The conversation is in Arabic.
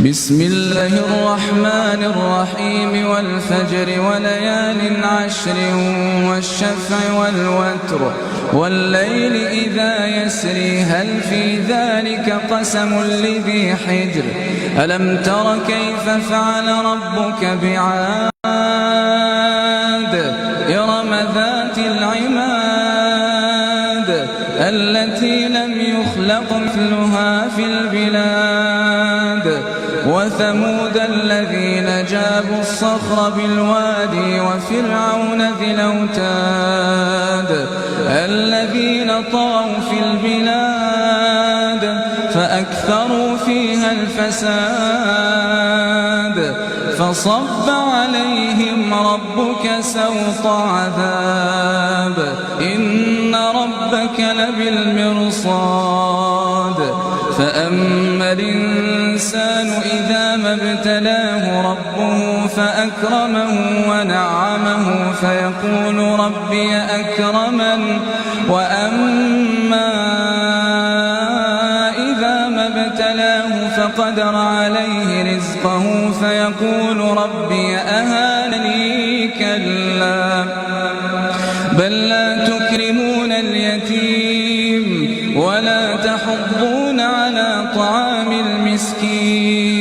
بسم الله الرحمن الرحيم والفجر وليال عشر والشفع والوتر والليل إذا يسري هل في ذلك قسم لذي حجر ألم تر كيف فعل ربك بعاد إرم ذات العماد التي لم يخلق مثلها في البلاد وثمود الذين جابوا الصخر بالوادي وفرعون ذي الأوتاد الذين طغوا في البلاد فأكثروا فيها الفساد فصب عليهم ربك سوط عذاب إن ربك لبالمرصاد فأما الإنسان إذا ما ابتلاه ربه فأكرمه ونعمه فيقول ربي أكرمن وأما إذا ما ابتلاه فقدر عليه رزقه فيقول ربي أهانني كلا بل لا تكرمون اليتيم ولا تحضون على طعام المسكين